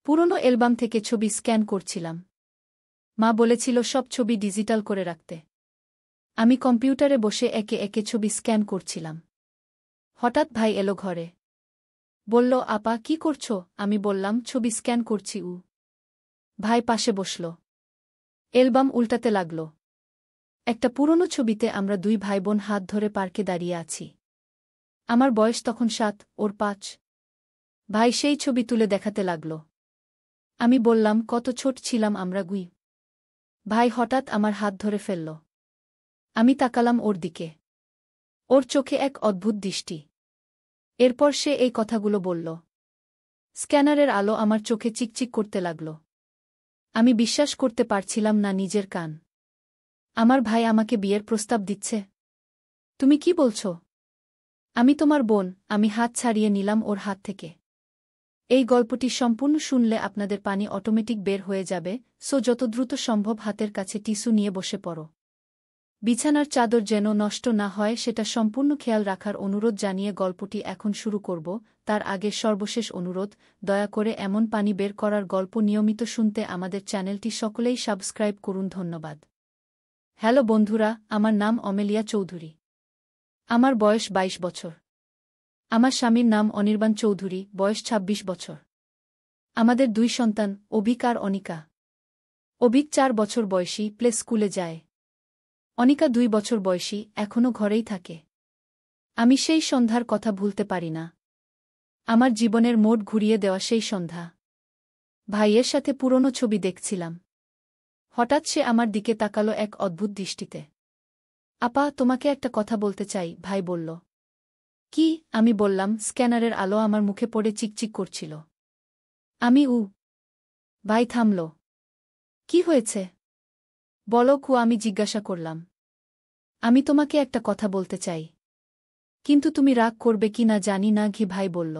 পুরনো অ্যালবাম থেকে ছবি স্ক্যান করছিলাম। মা বলেছিল সব ছবি ডিজিটাল করে রাখতে। আমি কম্পিউটারে বসে একে একে ছবি স্ক্যান করছিলাম। হঠাৎ ভাই এলো ঘরে। বলল, আপা কি করছো? আমি বললাম, ছবি স্ক্যান করছি। ভাই পাশে বসল। অ্যালবাম উল্টাতে লাগল। একটা পুরনো ছবিতে আমরা দুই ভাইবোন হাত ধরে পার্কে দাঁড়িয়ে আছি। আমার বয়স তখন 7, ওর 5। ভাই সেই ছবি তুলে দেখাতে লাগল। আমি বললাম, কত ছোট ছিলাম আমরা। ভাই হঠাৎ আমার হাত ধরে ফেলল। আমি তাকালাম ওর দিকে। ওর চোখে এক অদ্ভুত দৃষ্টি। এরপর সে এই কথাগুলো বলল। স্ক্যানারের আলো আমার চোখে চিকচিক করতে লাগল। আমি বিশ্বাস করতে পারছিলাম না নিজের কান। আমার ভাই আমাকে বিয়ের প্রস্তাব দিচ্ছে। তুমি কি বলছ? আমি তোমার বোন। আমি হাত ছাড়িয়ে নিলাম ওর হাত থেকে। এই গল্পটি সম্পূর্ণ শুনলে আপনাদের পানি অটোমেটিক বের হয়ে যাবে, সো যত দ্রুত সম্ভব হাতের কাছে টিস্যু নিয়ে বসে পড়ো। বিছানার চাদর যেন নষ্ট না হয় সেটা সম্পূর্ণ খেয়াল রাখার অনুরোধ জানিয়ে গল্পটি এখন শুরু করব। তার আগে সর্বশেষ অনুরোধ, দয়া করে এমন পানি বের করার গল্প নিয়মিত শুনতে আমাদের চ্যানেলটি সকলেই সাবস্ক্রাইব করুন। ধন্যবাদ। হ্যালো বন্ধুরা, আমার নাম অমেলিয়া চৌধুরী। আমার বয়স 22 বছর। আমার স্বামীর নাম অনির্বাণ চৌধুরী, বয়স 26 বছর। আমাদের 2 সন্তান, অভিক আর অনিকা। অভিক 4 বছর বয়সী, প্লে স্কুলে যায়। অনিকা 2 বছর বয়সী, এখনও ঘরেই থাকে। আমি সেই সন্ধ্যার কথা ভুলতে পারি না। আমার জীবনের মোড় ঘুরিয়ে দেওয়া সেই সন্ধ্যা। ভাইয়ের সাথে পুরনো ছবি দেখছিলাম। হঠাৎ সে আমার দিকে তাকালো এক অদ্ভুত দৃষ্টিতে। আপা, তোমাকে একটা কথা বলতে চাই, ভাই বলল। কি? আমি বললাম। স্ক্যানারের আলো আমার মুখে পড়ে চিকচিক করছিল। আমি ভাই থামল। কি হয়েছে? বলো আমি জিজ্ঞাসা করলাম। আমি তোমাকে একটা কথা বলতে চাই। কিন্তু তুমি রাগ করবে কি না জানি না। ভাই বলল।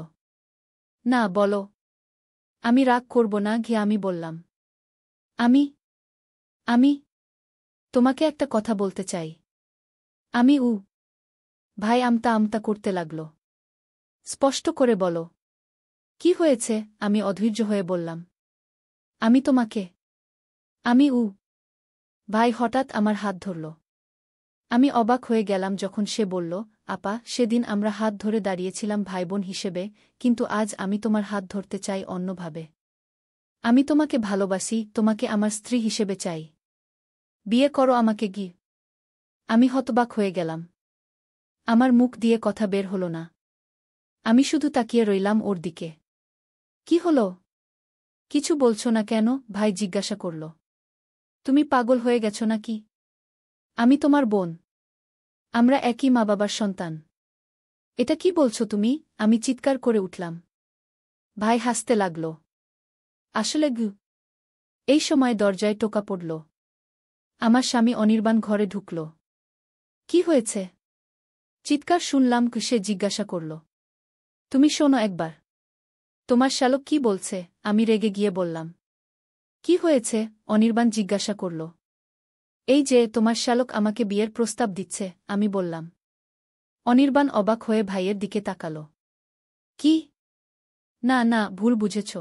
না, বলো। আমি রাগ করব না। আমি বললাম। আমি তোমাকে একটা কথা বলতে চাই। আমি ভাই আমতা আমতা করতে লাগল। স্পষ্ট করে বলো। কি হয়েছে? আমি অধৈর্য হয়ে বললাম। আমি তোমাকে। আমি ভাই হঠাৎ আমার হাত ধরল। আমি অবাক হয়ে গেলাম যখন সে বলল, আপা, সেদিন আমরা হাত ধরে দাঁড়িয়েছিলাম ভাইবোন হিসেবে, কিন্তু আজ আমি তোমার হাত ধরতে চাই অন্যভাবে। আমি তোমাকে ভালোবাসি, তোমাকে আমার স্ত্রী হিসেবে চাই। বিয়ে করো আমাকে। আমি হতবাক হয়ে গেলাম। আমার মুখ দিয়ে কথা বের হল না। আমি শুধু তাকিয়ে রইলাম ওর দিকে। কি হলো? কিছু বলছো না কেন? ভাই জিজ্ঞাসা করল। তুমি পাগল হয়ে গেছো নাকি? আমি তোমার বোন। আমরা একই মা বাবার সন্তান। এটা কি বলছো তুমি? আমি চিৎকার করে উঠলাম। ভাই হাসতে লাগল। আসলে এই সময় দরজায় টোকা পড়ল। আমার স্বামী অনির্বাণ ঘরে ঢুকল। কি হয়েছে? চিৎকার শুনলাম। সে জিজ্ঞাসা করল। তুমি শোনো একবার। তোমার শ্যালক কি বলছে? আমি রেগে গিয়ে বললাম। কি হয়েছে? অনির্বাণ জিজ্ঞাসা করল। এই যে তোমার শ্যালক আমাকে বিয়ের প্রস্তাব দিচ্ছে, আমি বললাম। অনির্বাণ অবাক হয়ে ভাইয়ের দিকে তাকাল। কি? না না, ভুল বুঝেছ।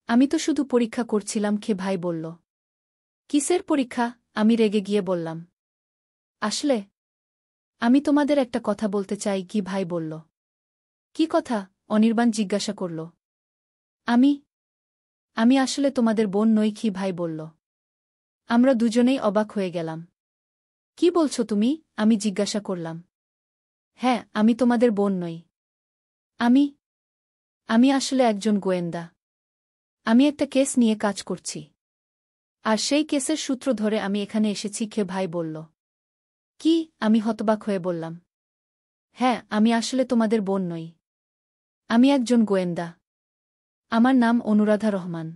আমি তো শুধু পরীক্ষা করছিলাম। ভাই বলল। কিসের পরীক্ষা? আমি রেগে গিয়ে বললাম। আসলে আমি তোমাদের একটা কথা বলতে চাই। ভাই বলল। কি কথা? অনির্বাণ জিজ্ঞাসা করল। আমি আসলে তোমাদের বোন নই। ভাই বলল। আমরা দুজনেই অবাক হয়ে গেলাম। কি বলছো তুমি? আমি জিজ্ঞাসা করলাম। হ্যাঁ, আমি তোমাদের বোন নই। আমি আসলে একজন গোয়েন্দা। আমি একটা কেস নিয়ে কাজ করছি। আর সেই কেসের সূত্র ধরে আমি এখানে এসেছি। ভাই বলল। কি? আমি হতবাক হয়ে বললাম। হ্যাঁ, আমি আসলে তোমাদের বোন নই। আমি একজন গোয়েন্দা। আমার নাম অনুরাধা রহমান।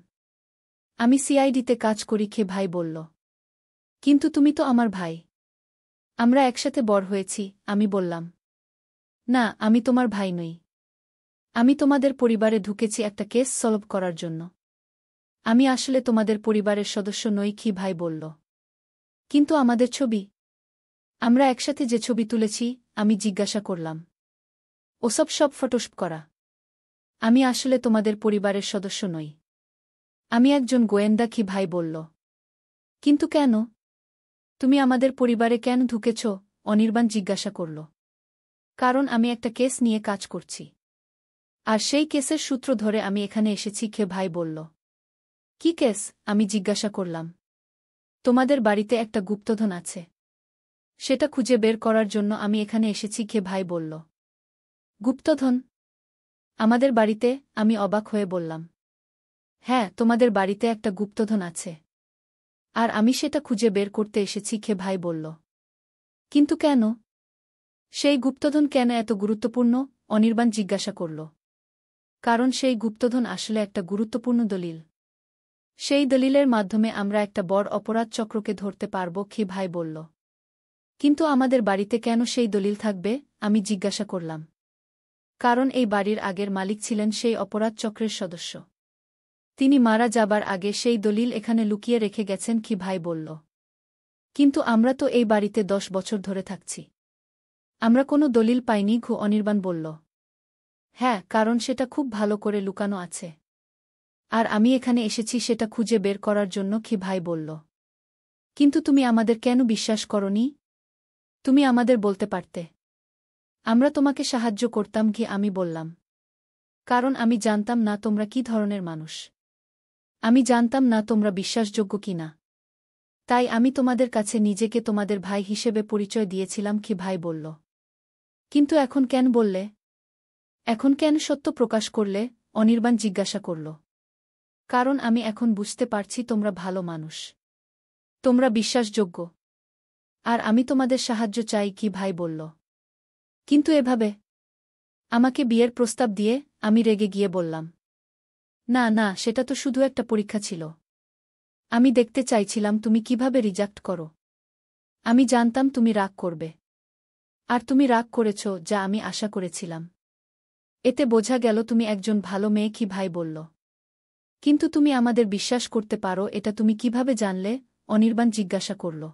আমি সিআইডিতে কাজ করি। ভাই বলল। কিন্তু তুমি তো আমার ভাই। আমরা একসাথে বড় হয়েছি। আমি বললাম। না, আমি তোমার ভাই নই। আমি তোমাদের পরিবারে ঢুকেছি একটা কেস সলভ করার জন্য। আমি আসলে তোমাদের পরিবারের সদস্য নই। ভাই বলল। কিন্তু আমাদের ছবি? আমরা একসাথে যে ছবি তুলেছি? আমি জিজ্ঞাসা করলাম। ওসব সব ফটোশপ করা। আমি আসলে তোমাদের পরিবারের সদস্য নই। আমি একজন গোয়েন্দা, কি ভাই বলল। কিন্তু কেন? তুমি আমাদের পরিবারে কেন ঢুকেছ? অনির্বাণ জিজ্ঞাসা করল। কারণ আমি একটা কেস নিয়ে কাজ করছি। আর সেই কেসের সূত্র ধরে আমি এখানে এসেছি, খে ভাই বলল। কি কেস? আমি জিজ্ঞাসা করলাম। তোমাদের বাড়িতে একটা গুপ্তধন আছে। সেটা খুঁজে বের করার জন্য আমি এখানে এসেছি, খে ভাই বলল। গুপ্তধন? আমাদের বাড়িতে? আমি অবাক হয়ে বললাম। হ্যাঁ, তোমাদের বাড়িতে একটা গুপ্তধন আছে। আর আমি সেটা খুঁজে বের করতে এসেছি, খে ভাই বলল। কিন্তু কেন? সেই গুপ্তধন কেন এত গুরুত্বপূর্ণ? অনির্বাণ জিজ্ঞাসা করল। কারণ সেই গুপ্তধন আসলে একটা গুরুত্বপূর্ণ দলিল। সেই দলিলের মাধ্যমে আমরা একটা বড় অপরাধ চক্রকে ধরতে পারব, খি ভাই বলল। কিন্তু আমাদের বাড়িতে কেন সেই দলিল থাকবে? আমি জিজ্ঞাসা করলাম। কারণ এই বাড়ির আগের মালিক ছিলেন সেই অপরাধ চক্রের সদস্য। তিনি মারা যাবার আগে সেই দলিল এখানে লুকিয়ে রেখে গেছেন, কি ভাই বলল। কিন্তু আমরা তো এই বাড়িতে 10 বছর ধরে থাকছি। আমরা কোনো দলিল পাইনি, অনির্বাণ বলল। হ্যাঁ, কারণ সেটা খুব ভালো করে লুকানো আছে। আর আমি এখানে এসেছি সেটা খুঁজে বের করার জন্য, কি ভাই বলল। কিন্তু তুমি আমাদের কেন বিশ্বাস করনি? তুমি আমাদের বলতে পারতে। আমরা তোমাকে সাহায্য করতাম, কি আমি বললাম। কারণ আমি জানতাম না তোমরা কি ধরনের মানুষ। আমি জানতাম না তোমরা বিশ্বাসযোগ্য কিনা। তাই আমি তোমাদের কাছে নিজেকে তোমাদের ভাই হিসেবে পরিচয় দিয়েছিলাম, কি ভাই বলল। কিন্তু এখন কেন বললে? এখন কেন সত্য প্রকাশ করলে? অনির্বাণ জিজ্ঞাসা করল। কারণ আমি এখন বুঝতে পারছি তোমরা ভালো মানুষ। তোমরা বিশ্বাসযোগ্য। আর আমি তোমাদের সাহায্য চাই, কি ভাই বলল। কিন্তু এভাবে আমাকে বিয়ের প্রস্তাব দিয়ে? আমি রেগে গিয়ে বললাম। না না, সেটা তো শুধু একটা পরীক্ষা ছিল। আমি দেখতে চাইছিলাম তুমি কিভাবে রিজেক্ট করো। আমি জানতাম তুমি রাগ করবে। আর তুমি রাগ করেছ, যা আমি আশা করেছিলাম। এতে বোঝা গেল তুমি একজন ভালো মেয়ে, কি ভাই বলল। কিন্তু তুমি আমাদের বিশ্বাস করতে পারো, এটা তুমি কিভাবে জানলে? অনির্বাণ জিজ্ঞাসা করল।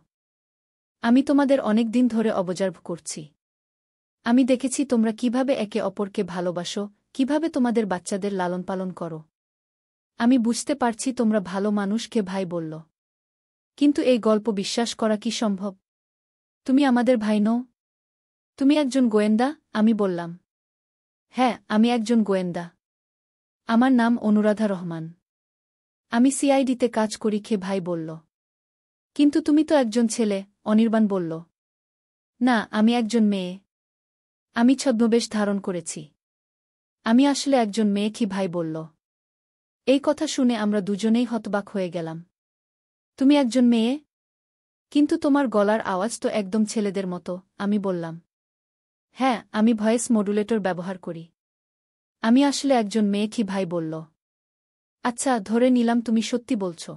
আমি তোমাদের অনেক দিন ধরে অবজার্ভ করছি। আমি দেখেছি তোমরা কিভাবে একে অপরকে ভালোবাসো, কিভাবে তোমাদের বাচ্চাদের লালন পালন করো। আমি বুঝতে পারছি তোমরা ভালো মানুষ, কে ভাই বলল। কিন্তু এই গল্প বিশ্বাস করা কি সম্ভব? তুমি আমাদের ভাই নও। তুমি একজন গোয়েন্দা? আমি বললাম। হ্যাঁ, আমি একজন গোয়েন্দা। আমার নাম অনুরাধা রহমান। আমি সিআইডিতে কাজ করি, খে ভাই বলল। কিন্তু তুমি তো একজন ছেলে, অনির্বাণ বলল। না, আমি একজন মেয়ে। আমি ছদ্মবেশ ধারণ করেছি। আমি আসলে একজন মেয়ে, কি ভাই বলল। এই কথা শুনে আমরা দুজনেই হতবাক হয়ে গেলাম। তুমি একজন মেয়ে? কিন্তু তোমার গলার আওয়াজ তো একদম ছেলেদের মতো, আমি বললাম। হ্যাঁ, আমি ভয়েস মডুলেটর ব্যবহার করি। আমি আসলে একজন মেয়ে, কি ভাই বলল। আচ্ছা, ধরে নিলাম তুমি সত্যি বলছ।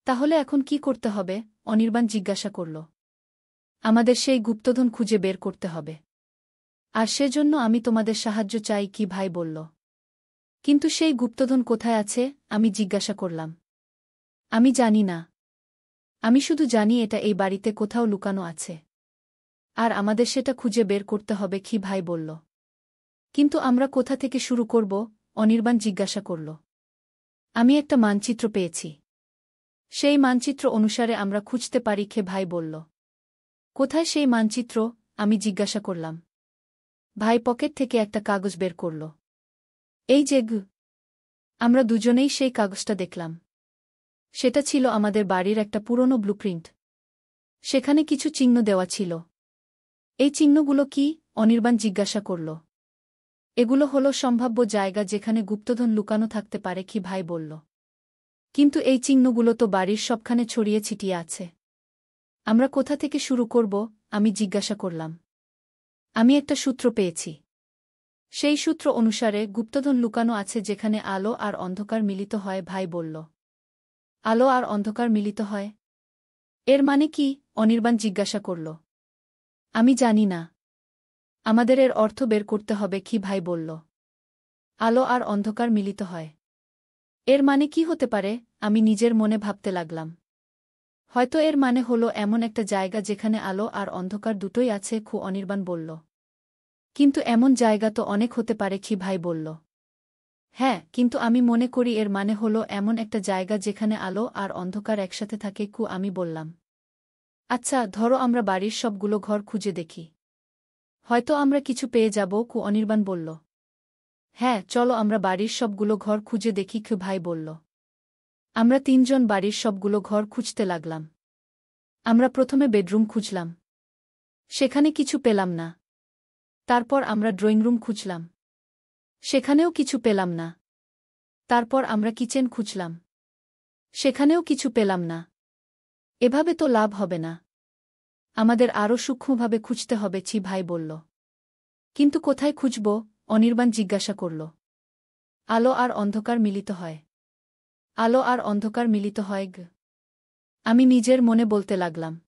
তাহলে এখন কি করতে হবে? অনির্বাণ জিজ্ঞাসা করল। আমাদের সেই গুপ্তধন খুঁজে বের করতে হবে। আর সেজন্য আমি তোমাদের সাহায্য চাই, কি ভাই বলল। কিন্তু সেই গুপ্তধন কোথায় আছে? আমি জিজ্ঞাসা করলাম। আমি জানি না। আমি শুধু জানি এটা এই বাড়িতে কোথাও লুকানো আছে। আর আমাদের সেটা খুঁজে বের করতে হবে, কি ভাই বলল। কিন্তু আমরা কোথা থেকে শুরু করব? অনির্বাণ জিজ্ঞাসা করল। আমি একটা মানচিত্র পেয়েছি। সেই মানচিত্র অনুসারে আমরা খুঁজতে পারি, খে ভাই বলল। কোথায় সেই মানচিত্র? আমি জিজ্ঞাসা করলাম। ভাই পকেট থেকে একটা কাগজ বের করল। এই যে আমরা দুজনেই সেই কাগজটা দেখলাম। সেটা ছিল আমাদের বাড়ির একটা পুরনো ব্লুপ্রিন্ট। সেখানে কিছু চিহ্ন দেওয়া ছিল। এই চিহ্নগুলো কি? অনির্বাণ জিজ্ঞাসা করল। এগুলো হলো সম্ভাব্য জায়গা যেখানে গুপ্তধন লুকানো থাকতে পারে, কি ভাই বলল। কিন্তু এই চিহ্নগুলো তো বাড়ির সবখানে ছড়িয়ে ছিটিয়ে আছে। আমরা কোথা থেকে শুরু করব? আমি জিজ্ঞাসা করলাম। আমি একটা সূত্র পেয়েছি। সেই সূত্র অনুসারে গুপ্তধন লুকানো আছে যেখানে আলো আর অন্ধকার মিলিত হয়, ভাই বলল। আলো আর অন্ধকার মিলিত হয়? এর মানে কি? অনির্বাণ জিজ্ঞাসা করল। আমি জানি না। আমাদের এর অর্থ বের করতে হবে, কি ভাই বলল। আলো আর অন্ধকার মিলিত হয়। এর মানে কি হতে পারে? আমি নিজের মনে ভাবতে লাগলাম। হয়তো এর মানে হলো এমন একটা জায়গা যেখানে আলো আর অন্ধকার দুটোই আছে, অনির্বাণ বলল। কিন্তু এমন জায়গা তো অনেক হতে পারে, কি ভাই বলল। হ্যাঁ, কিন্তু আমি মনে করি এর মানে হলো এমন একটা জায়গা যেখানে আলো আর অন্ধকার একসাথে থাকে। আমি বললাম। আচ্ছা, ধরো আমরা বাড়ির সবগুলো ঘর খুঁজে দেখি। হয়তো আমরা কিছু পেয়ে যাব। অনির্বাণ বলল। হ্যাঁ, চলো আমরা বাড়ির সবগুলো ঘর খুঁজে দেখি। ভাই বলল। আমরা তিনজন বাড়ির সবগুলো ঘর খুঁজতে লাগলাম। আমরা প্রথমে বেডরুম খুঁজলাম। সেখানে কিছু পেলাম না। তারপর আমরা ড্রয়িং রুম খুঁজলাম। সেখানেও কিছু পেলাম না। তারপর আমরা কিচেন খুঁজলাম। সেখানেও কিছু পেলাম না। এভাবে তো লাভ হবে না। আমাদের আরও সূক্ষ্মভাবে খুঁজতে হবে। ভাই বলল। কিন্তু কোথায় খুঁজব? অনির্বাণ জিজ্ঞাসা করল। আলো আর অন্ধকার মিলিত হয়। আলো আর অন্ধকার মিলিত হয়। আমি নিজের মনে বলতে লাগলাম।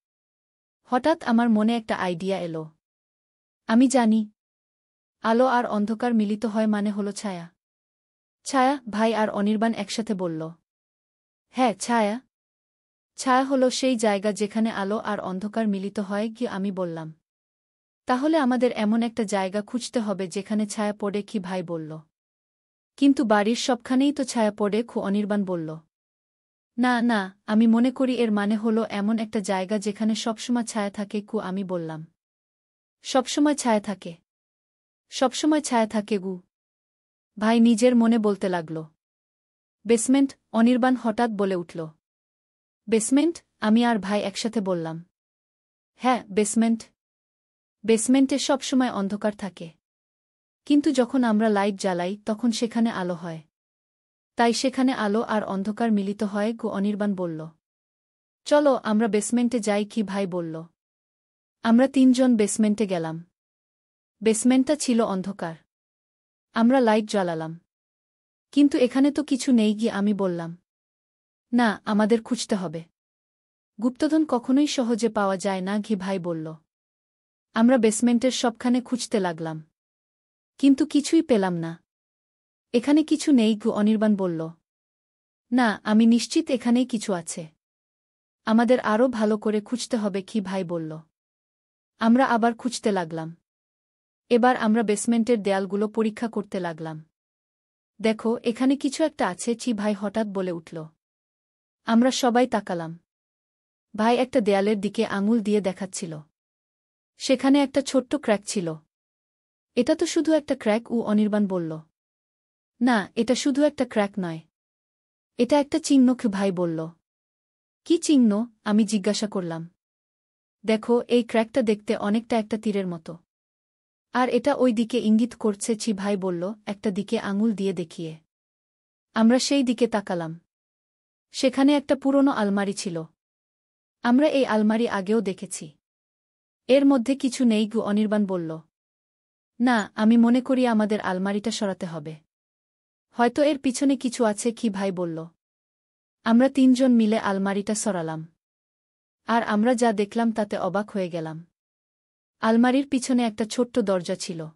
হঠাৎ আমার মনে একটা আইডিয়া এলো। আমি জানি। আলো আর অন্ধকার মিলিত হয় মানে হলো ছায়া। ছায়া? ভাই আর অনির্বাণ একসাথে বলল। হ্যাঁ, ছায়া। ছায়া হলো সেই জায়গা যেখানে আলো আর অন্ধকার মিলিত হয়। আমি বললাম। তাহলে আমাদের এমন একটা জায়গা খুঁজতে হবে যেখানে ছায়া পড়ে। ভাই বলল। কিন্তু বাড়ির সবখানেই তো ছায়া পড়ে। অনির্বাণ বলল। না না, আমি মনে করি এর মানে হলো এমন একটা জায়গা যেখানে সবসময় ছায়া থাকে। আমি বললাম। সবসময় ছায়া থাকে? সবসময় ছায়া থাকে। ভাই নিজের মনে বলতে লাগল। বেসমেন্ট? অনির্বাণ হঠাৎ বলে উঠল। বেসমেন্ট? আমি আর ভাই একসাথে বললাম। হ্যাঁ, বেসমেন্ট। বেসমেন্টে সবসময় অন্ধকার থাকে। কিন্তু যখন আমরা লাইট জ্বালাই তখন সেখানে আলো হয়। তাই সেখানে আলো আর অন্ধকার মিলিত হয়। অনির্বাণ বলল। চলো আমরা বেসমেন্টে যাই। ভাই বলল। আমরা তিনজন বেসমেন্টে গেলাম। বেসমেন্টটা ছিল অন্ধকার। আমরা লাইট জ্বালালাম। কিন্তু এখানে তো কিছু নেই। আমি বললাম। না, আমাদের খুঁজতে হবে। গুপ্তধন কখনোই সহজে পাওয়া যায় না। ভাই বলল। আমরা বেসমেন্টের সবখানে খুঁজতে লাগলাম। কিন্তু কিছুই পেলাম না। এখানে কিছু নেই। অনির্বাণ বলল। না, আমি নিশ্চিত এখানেই কিছু আছে। আমাদের আরও ভালো করে খুঁজতে হবে। ভাই বলল। আমরা আবার খুঁজতে লাগলাম। এবার আমরা বেসমেন্টের দেয়ালগুলো পরীক্ষা করতে লাগলাম। দেখো, এখানে কিছু একটা আছে। ভাই হঠাৎ বলে উঠল। আমরা সবাই তাকালাম। ভাই একটা দেয়ালের দিকে আঙুল দিয়ে দেখাচ্ছিল। সেখানে একটা ছোট্ট ক্র্যাক ছিল। এটা তো শুধু একটা ক্র্যাক। অনির্বাণ বলল। না, এটা শুধু একটা ক্র্যাক নয়। এটা একটা চিহ্ন। ভাই বলল। কি চিহ্ন? আমি জিজ্ঞাসা করলাম। দেখো, এই ক্র্যাকটা দেখতে অনেকটা একটা তীরের মতো। আর এটা ওই দিকে ইঙ্গিত করছে। ভাই বলল, একটা দিকে আঙুল দিয়ে দেখিয়ে। আমরা সেই দিকে তাকালাম। সেখানে একটা পুরনো আলমারি ছিল। আমরা এই আলমারি আগেও দেখেছি। এর মধ্যে কিছু নেই। অনির্বাণ বলল। না, আমি মনে করি আমাদের আলমারিটা সরাতে হবে। হয়তো এর পিছনে কিছু আছে। ভাই বলল। আমরা তিনজন মিলে আলমারিটা সরালাম। আর আমরা যা দেখলাম তাতে অবাক হয়ে গেলাম। আলমারির পিছনে একটা ছোট্ট দরজা ছিল।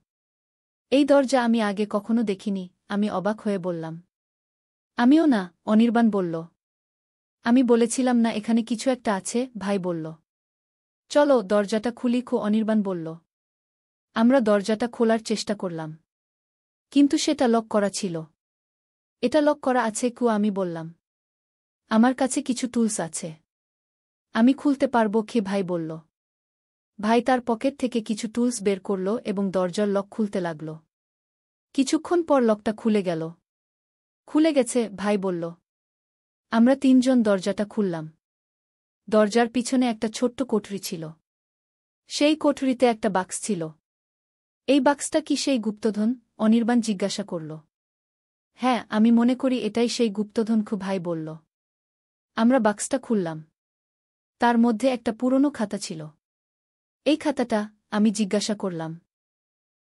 এই দরজা আমি আগে কখনো দেখিনি। আমি অবাক হয়ে বললাম। আমিও না, অনির্বাণ বলল। আমি বলেছিলাম না এখানে কিছু একটা আছে? ভাই বলল। চলো দরজাটা খুলি। অনির্বাণ বলল। আমরা দরজাটা খোলার চেষ্টা করলাম। কিন্তু সেটা লক করা ছিল। এটা লক করা আছে? আমি বললাম। আমার কাছে কিছু টুলস আছে। আমি খুলতে পারবো। ভাই বলল। ভাই তার পকেট থেকে কিছু টুলস বের করল এবং দরজার লক খুলতে লাগল। কিছুক্ষণ পর লকটা খুলে গেল। খুলে গেছে, ভাই বলল। আমরা তিনজন দরজাটা খুললাম। দরজার পিছনে একটা ছোট্ট কোঠরি ছিল। সেই কোঠরিতে একটা বাক্স ছিল। এই বাক্সটা কি সেই গুপ্তধন? অনির্বাণ জিজ্ঞাসা করল। হ্যাঁ, আমি মনে করি এটাই সেই গুপ্তধন। ভাই বলল। আমরা বাক্সটা খুললাম। তার মধ্যে একটা পুরনো খাতা ছিল। এই খাতাটা? আমি জিজ্ঞাসা করলাম।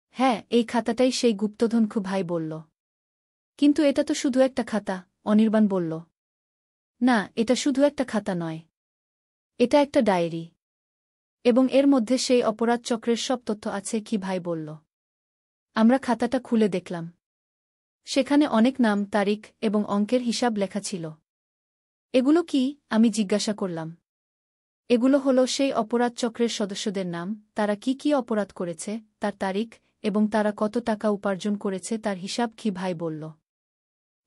হ্যাঁ, এই খাতাটাই সেই গুপ্তধন। ভাই বলল। কিন্তু এটা তো শুধু একটা খাতা। অনির্বাণ বলল। না, এটা শুধু একটা খাতা নয়। এটা একটা ডায়েরি। এবং এর মধ্যে সেই অপরাধ চক্রের সব তথ্য আছে। ভাই বলল। আমরা খাতাটা খুলে দেখলাম। সেখানে অনেক নাম, তারিখ এবং অঙ্কের হিসাব লেখা ছিল। এগুলো কি? আমি জিজ্ঞাসা করলাম। এগুলো হলো সেই অপরাধ চক্রের সদস্যদের নাম, তারা কি কি অপরাধ করেছে, তার তারিখ, এবং তারা কত টাকা উপার্জন করেছে তার হিসাব। ভাই বলল।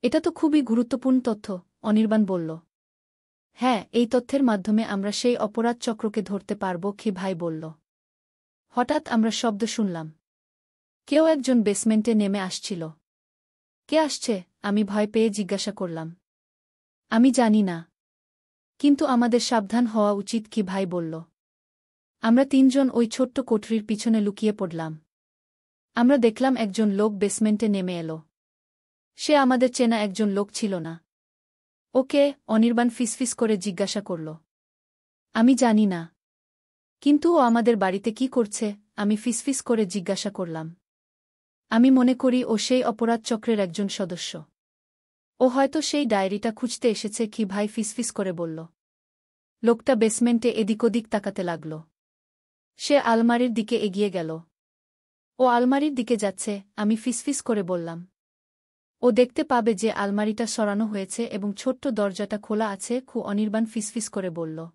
এটা তো খুবই গুরুত্বপূর্ণ তথ্য, অনির্বাণ বলল। হ্যাঁ, এই তথ্যের মাধ্যমে আমরা সেই অপরাধ চক্রকে ধরতে পারব, কি ভাই বলল। হঠাৎ আমরা শব্দ শুনলাম। কেউ একজন বেসমেন্টে নেমে আসছিল। কে আসছে? আমি ভয় পেয়ে জিজ্ঞাসা করলাম। আমি জানি না। কিন্তু আমাদের সাবধান হওয়া উচিত, কি ভাই বলল। আমরা তিনজন ওই ছোট্ট কোঠরির পিছনে লুকিয়ে পড়লাম। আমরা দেখলাম একজন লোক বেসমেন্টে নেমে এলো। সে আমাদের চেনা একজন লোক ছিল না। ওকে? অনির্বাণ ফিসফিস করে জিজ্ঞাসা করল। আমি জানি না। কিন্তু ও আমাদের বাড়িতে কি করছে? আমি ফিসফিস করে জিজ্ঞাসা করলাম। আমি মনে করি ও সেই অপরাধ চক্রের একজন সদস্য। ও হয়তো সেই ডায়েরিটা খুঁজতে এসেছে, কি ভাই ফিসফিস করে বলল। লোকটা বেসমেন্টে এদিক ওদিক তাকাতে লাগল। সে আলমারির দিকে এগিয়ে গেল। ও আলমারির দিকে যাচ্ছে, আমি ফিসফিস করে বললাম। ও দেখতে পাবে যে আলমারিটা সরানো হয়েছে এবং ছোট্ট দরজাটা খোলা আছে। অনির্বাণ ফিসফিস করে বলল।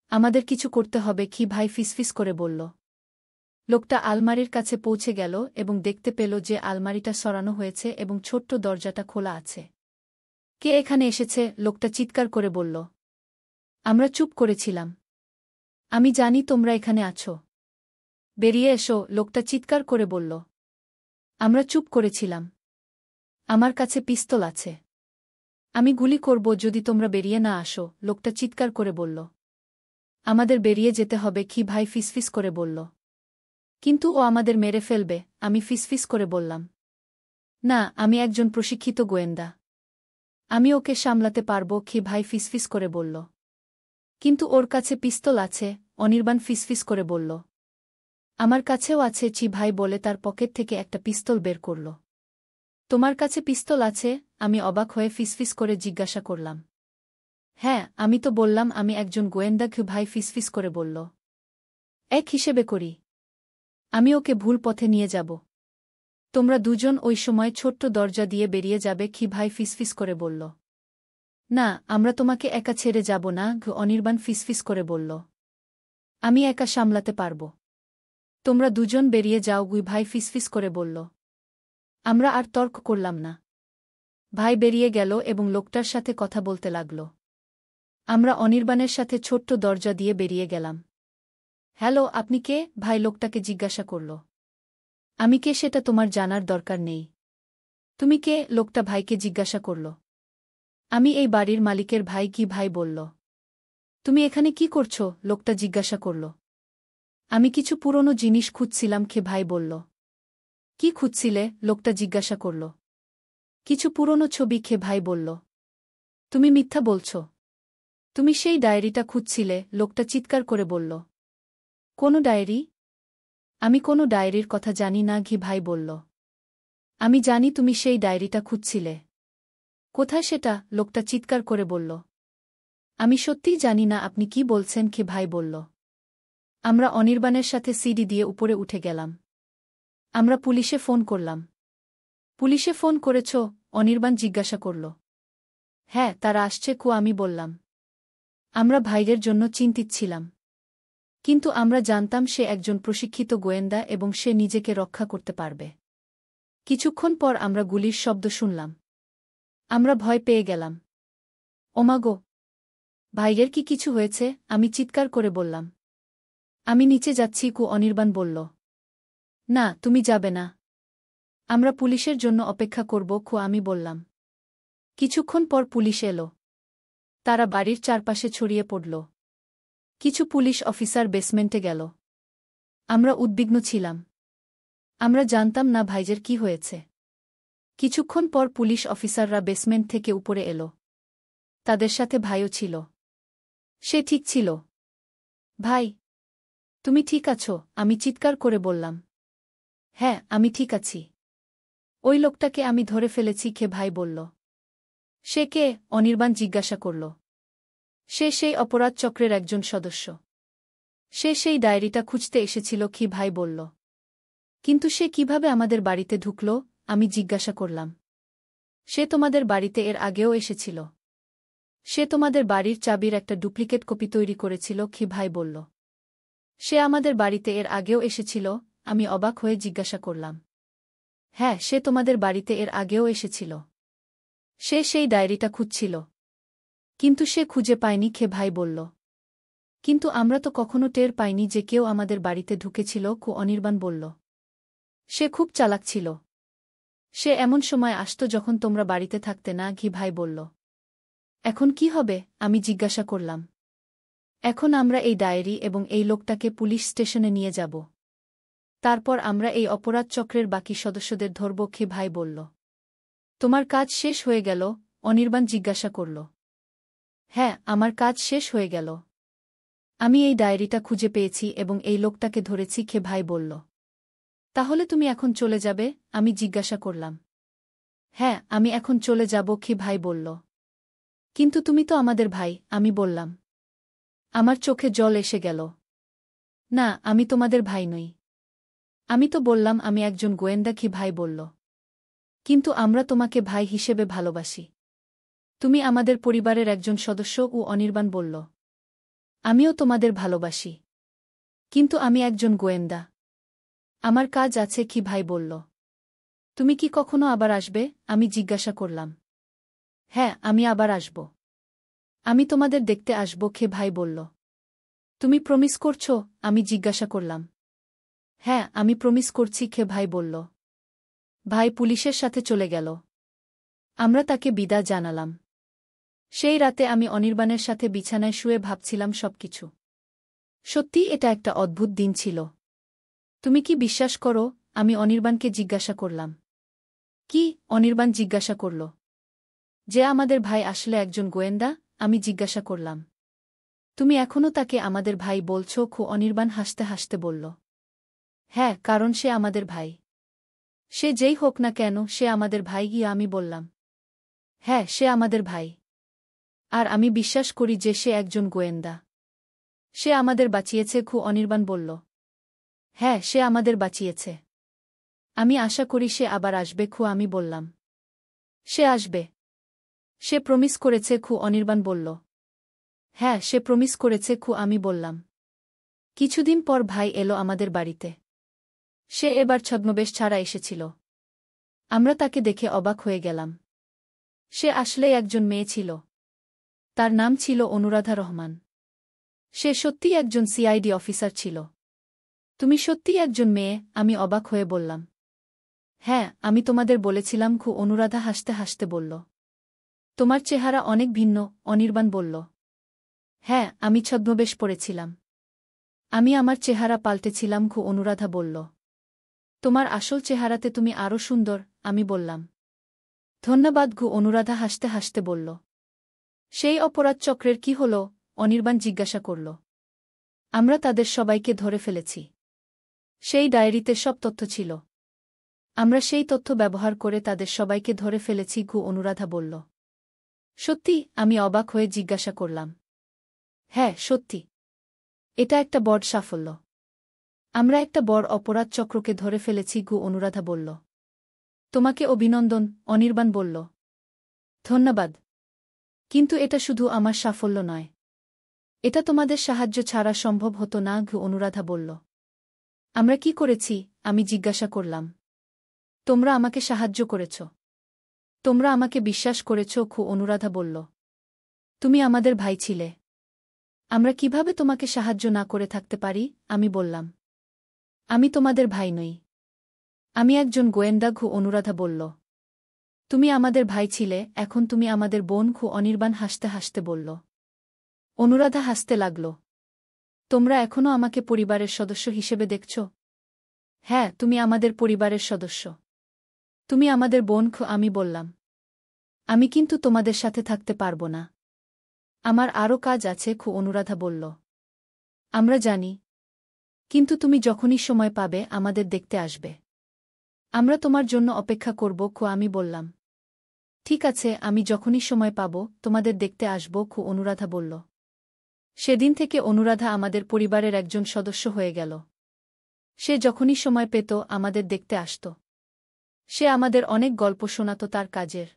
আমাদের কিছু করতে হবে, কি ভাই ফিসফিস করে বলল। লোকটা আলমারির কাছে পৌঁছে গেল এবং দেখতে পেল যে আলমারিটা সরানো হয়েছে এবং ছোট্ট দরজাটা খোলা আছে। কে এখানে এসেছে? লোকটা চিৎকার করে বলল। আমরা চুপ করেছিলাম। আমি জানি তোমরা এখানে আছো। বেরিয়ে এসো, লোকটা চিৎকার করে বলল। আমরা চুপ করেছিলাম। আমার কাছে পিস্তল আছে। আমি গুলি করব যদি তোমরা বেরিয়ে না আসো, লোকটা চিৎকার করে বলল। আমাদের বেরিয়ে যেতে হবে, কি ভাই ফিসফিস করে বলল। কিন্তু ও আমাদের মেরে ফেলবে, আমি ফিসফিস করে বললাম। না, আমি একজন প্রশিক্ষিত গোয়েন্দা। আমি ওকে সামলাতে পারব, কি ভাই ফিসফিস করে বলল। কিন্তু ওর কাছে পিস্তল আছে, অনির্বাণ ফিসফিস করে বলল। আমার কাছেও আছে, চি ভাই বলে তার পকেট থেকে একটা পিস্তল বের করল। তোমার কাছে পিস্তল আছে? আমি অবাক হয়ে ফিসফিস করে জিজ্ঞাসা করলাম। হ্যাঁ, আমি তো বললাম আমি একজন গোয়েন্দা, কি ভাই ফিসফিস করে বলল। এক হিসেবে করি। আমি ওকে ভুল পথে নিয়ে যাব। তোমরা দুজন ওই সময় ছোট্ট দরজা দিয়ে বেরিয়ে যাবে, কি ভাই ফিসফিস করে বলল। না, আমরা তোমাকে একা ছেড়ে যাব না, অনির্বাণ ফিসফিস করে বলল। আমি একা সামলাতে পারব। তোমরা দুজন বেরিয়ে যাও, ভাই ফিসফিস করে বলল। আমরা আর তর্ক করলাম না। ভাই বেরিয়ে গেল এবং লোকটার সাথে কথা বলতে লাগল। আমরা অনির্বাণের সাথে ছোট্ট দরজা দিয়ে বেরিয়ে গেলাম। হ্যালো, আপনি কে? ভাই লোকটাকে জিজ্ঞাসা করল। আমি কে সেটা তোমার জানার দরকার নেই। তুমি কে? লোকটা ভাইকে জিজ্ঞাসা করল। আমি এই বাড়ির মালিকের ভাই, কি ভাই বলল। তুমি এখানে কি করছো? লোকটা জিজ্ঞাসা করল। আমি কিছু পুরনো জিনিস খুঁজছিলাম, কে ভাই বলল। কি খুঁজছিলে? লোকটা জিজ্ঞাসা করল। কিছু পুরনো ছবি, কে ভাই বলল। তুমি মিথ্যা বলছ। তুমি সেই ডায়েরিটা খুঁজছিলে, লোকটা চিৎকার করে বলল। কোনো ডায়েরি? আমি কোনো ডায়েরির কথা জানি না, ঘি ভাই বলল। আমি জানি তুমি সেই ডায়েরিটা খুঁজছিলে। কোথায় সেটা? লোকটা চিৎকার করে বলল। আমি সত্যিই জানি না আপনি কি বলছেন, কে ভাই বলল। আমরা অনির্বাণের সাথে সিঁড়ি দিয়ে উপরে উঠে গেলাম। আমরা পুলিশে ফোন করলাম। পুলিশে ফোন করেছ? অনির্বাণ জিজ্ঞাসা করল। হ্যাঁ, তারা আসছে, আমি বললাম। আমরা ভাইয়ের জন্য চিন্তিত ছিলাম। কিন্তু আমরা জানতাম সে একজন প্রশিক্ষিত গোয়েন্দা এবং সে নিজেকে রক্ষা করতে পারবে। কিছুক্ষণ পর আমরা গুলির শব্দ শুনলাম। আমরা ভয় পেয়ে গেলাম। ওমাগো! ভাইয়ের কি কিছু হয়েছে? আমি চিৎকার করে বললাম। আমি নিচে যাচ্ছি, অনির্বাণ বলল। না, তুমি যাবে না। আমরা পুলিশের জন্য অপেক্ষা করব, আমি বললাম। কিছুক্ষণ পর পুলিশ এলো। তারা বাড়ির চারপাশে ছড়িয়ে পড়ল। কিছু পুলিশ অফিসার বেসমেন্টে গেল। আমরা উদ্বিগ্ন ছিলাম। আমরা জানতাম না ভাইজের কি হয়েছে। কিছুক্ষণ পর পুলিশ অফিসাররা বেসমেন্ট থেকে উপরে এলো। তাদের সাথে ভাইও ছিল। সে ঠিক ছিল। ভাই, তুমি ঠিক আছো? আমি চিৎকার করে বললাম। হ্যাঁ, আমি ঠিক আছি। ওই লোকটাকে আমি ধরে ফেলেছি, কে ভাই বলল। সে কে? অনির্বাণ জিজ্ঞাসা করল। সে সেই অপরাধ চক্রের একজন সদস্য। সে সেই ডায়েরিটা খুঁজতে এসেছিল, কি ভাই বলল। কিন্তু সে কিভাবে আমাদের বাড়িতে ঢুকল? আমি জিজ্ঞাসা করলাম। সে তোমাদের বাড়িতে এর আগেও এসেছিল। সে তোমাদের বাড়ির চাবির একটা ডুপ্লিকেট কপি তৈরি করেছিল, কি ভাই বলল। সে আমাদের বাড়িতে এর আগেও এসেছিল? আমি অবাক হয়ে জিজ্ঞাসা করলাম। হ্যাঁ, সে তোমাদের বাড়িতে এর আগেও এসেছিল। সে সেই ডায়েরিটা খুঁজছিল। কিন্তু সে খুঁজে পায়নি, খে ভাই বলল। কিন্তু আমরা তো কখনো টের পাইনি যে কেউ আমাদের বাড়িতে ঢুকেছিল, খু অনির্বাণ বলল। সে খুব চালাক ছিল। সে এমন সময় আসত যখন তোমরা বাড়িতে থাকতে না, ঘি ভাই বলল। এখন কি হবে? আমি জিজ্ঞাসা করলাম। এখন আমরা এই ডায়েরি এবং এই লোকটাকে পুলিশ স্টেশনে নিয়ে যাব। তারপর আমরা এই অপরাধ চক্রের বাকি সদস্যদের ধরব, খে ভাই বলল। তোমার কাজ শেষ হয়ে গেল? অনির্বাণ জিজ্ঞাসা করল। হ্যাঁ, আমার কাজ শেষ হয়ে গেল। আমি এই ডায়েরিটা খুঁজে পেয়েছি এবং এই লোকটাকে ধরেছি, খে ভাই বলল। তাহলে তুমি এখন চলে যাবে? আমি জিজ্ঞাসা করলাম। হ্যাঁ, আমি এখন চলে যাব, খে ভাই বলল। কিন্তু তুমি তো আমাদের ভাই, আমি বললাম। আমার চোখে জল এসে গেল। না, আমি তোমাদের ভাই নই। আমি তো বললাম আমি একজন গোয়েন্দা, খি ভাই বলল। কিন্তু আমরা তোমাকে ভাই হিসেবে ভালোবাসি। তুমি আমাদের পরিবারের একজন সদস্য, ও অনির্বাণ বলল। আমিও তোমাদের ভালোবাসি। কিন্তু আমি একজন গোয়েন্দা। আমার কাজ আছে, খি ভাই বলল। তুমি কি কখনো আবার আসবে? আমি জিজ্ঞাসা করলাম। হ্যাঁ, আমি আবার আসব। আমি তোমাদের দেখতে আসব, খে ভাই বলল। তুমি প্রমিস করছো? আমি জিজ্ঞাসা করলাম। হ্যাঁ, আমি প্রমিস করছি, খে ভাই বলল। ভাই পুলিশের সাথে চলে গেল। আমরা তাকে বিদায় জানালাম। সেই রাতে আমি অনির্বাণের সাথে বিছানায় শুয়ে ভাবছিলাম সবকিছু। সত্যি এটা একটা অদ্ভুত দিন ছিল। তুমি কি বিশ্বাস করো? আমি অনির্বাণকে জিজ্ঞাসা করলাম। কি? অনির্বাণ জিজ্ঞাসা করল। যে আমাদের ভাই আসলে একজন গোয়েন্দা? আমি জিজ্ঞাসা করলাম। তুমি এখনও তাকে আমাদের ভাই বলছ? খু অনির্বাণ হাসতে হাসতে বলল। হ্যাঁ, কারণ সে আমাদের ভাই। সে যেই হোক না কেন, সে আমাদের ভাই, গিয়ে আমি বললাম। হ্যাঁ, সে আমাদের ভাই। আর আমি বিশ্বাস করি যে সে একজন গোয়েন্দা। সে আমাদের বাঁচিয়েছে, খু অনির্বাণ বলল। হ্যাঁ, সে আমাদের বাঁচিয়েছে। আমি আশা করি সে আবার আসবে, খু আমি বললাম। সে আসবে। সে প্রমিস করেছে, খু অনির্বাণ বলল। হ্যাঁ, সে প্রমিস করেছে, খু আমি বললাম। কিছুদিন পর ভাই এলো আমাদের বাড়িতে। সে এবার ছদ্মবেশ ছাড়া এসেছিল। আমরা তাকে দেখে অবাক হয়ে গেলাম। সে আসলেই একজন মেয়ে ছিল। তার নাম ছিল অনুরাধা রহমান। সে সত্যিই একজন সিআইডি অফিসার ছিল। তুমি সত্যিই একজন মেয়ে? আমি অবাক হয়ে বললাম। হ্যাঁ, আমি তোমাদের বলেছিলাম, খু অনুরাধা হাসতে হাসতে বলল। তোমার চেহারা অনেক ভিন্ন, অনির্বাণ বলল। হ্যাঁ, আমি ছদ্মবেশ পড়েছিলাম। আমি আমার চেহারা পাল্টেছিলাম, খু অনুরাধা বলল। তোমার আসল চেহারাতে তুমি আরও সুন্দর, আমি বললাম। ধন্যবাদ, খু অনুরাধা হাসতে হাসতে বলল। সেই অপরাধ চক্রের কি হল? অনির্বাণ জিজ্ঞাসা করল। আমরা তাদের সবাইকে ধরে ফেলেছি। সেই ডায়েরিতে সব তথ্য ছিল। আমরা সেই তথ্য ব্যবহার করে তাদের সবাইকে ধরে ফেলেছি, খু অনুরাধা বলল। সত্যি? আমি অবাক হয়ে জিজ্ঞাসা করলাম। হ্যাঁ, সত্যি। এটা একটা বড় সাফল্য। আমরা একটা বড় অপরাধ চক্রকে ধরে ফেলেছি, খু অনুরাধা বলল। তোমাকে অভিনন্দন, অনির্বাণ বলল। ধন্যবাদ। কিন্তু এটা শুধু আমার সাফল্য নয়। এটা তোমাদের সাহায্য ছাড়া সম্ভব হতো না, খু অনুরাধা বলল। আমরা কি করেছি? আমি জিজ্ঞাসা করলাম। তোমরা আমাকে সাহায্য করেছ। তোমরা আমাকে বিশ্বাস করেছ, খু অনুরাধা বলল। তুমি আমাদের ভাই ছিলে। আমরা কিভাবে তোমাকে সাহায্য না করে থাকতে পারি? আমি বললাম। আমি তোমাদের ভাই নই। আমি একজন গোয়েন্দা, খু অনুরাধা বলল। তুমি আমাদের ভাই ছিলে, এখন তুমি আমাদের বোন, খু অনির্বাণ হাসতে হাসতে বলল। অনুরাধা হাসতে লাগল। তোমরা এখনও আমাকে পরিবারের সদস্য হিসেবে দেখছ? হ্যাঁ, তুমি আমাদের পরিবারের সদস্য। তুমি আমাদের বোন, খু আমি বললাম। আমি কিন্তু তোমাদের সাথে থাকতে পারব না। আমার আরও কাজ আছে, খু অনুরাধা বলল। আমরা জানি। কিন্তু তুমি যখনই সময় পাবে আমাদের দেখতে আসবে। আমরা তোমার জন্য অপেক্ষা করব, খু আমি বললাম। ঠিক আছে, আমি যখনই সময় পাব তোমাদের দেখতে আসব, খু অনুরাধা বলল। সেদিন থেকে অনুরাধা আমাদের পরিবারের একজন সদস্য হয়ে গেল। সে যখনই সময় পেত আমাদের দেখতে আসত। সে আমাদের অনেক গল্প শোনাত তার কাজের।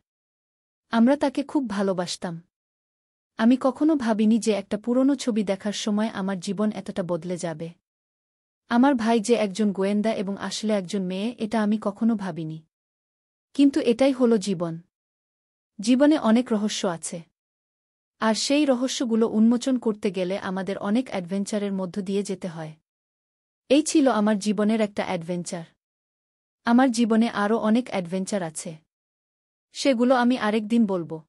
আমরা তাকে খুব ভালোবাসতাম। আমি কখনো ভাবিনি যে একটা পুরনো ছবি দেখার সময় আমার জীবন এতটা বদলে যাবে। আমার ভাই যে একজন গোয়েন্দা এবং আসলে একজন মেয়ে, এটা আমি কখনো ভাবিনি। কিন্তু এটাই হলো জীবন। জীবনে অনেক রহস্য আছে। আর সেই রহস্যগুলো উন্মোচন করতে গেলে আমাদের অনেক অ্যাডভেঞ্চারের মধ্য দিয়ে যেতে হয়। এই ছিল আমার জীবনের একটা অ্যাডভেঞ্চার। আমার জীবনে আরও অনেক অ্যাডভেঞ্চার আছে। সেগুলো আমি আরেক দিন বলব।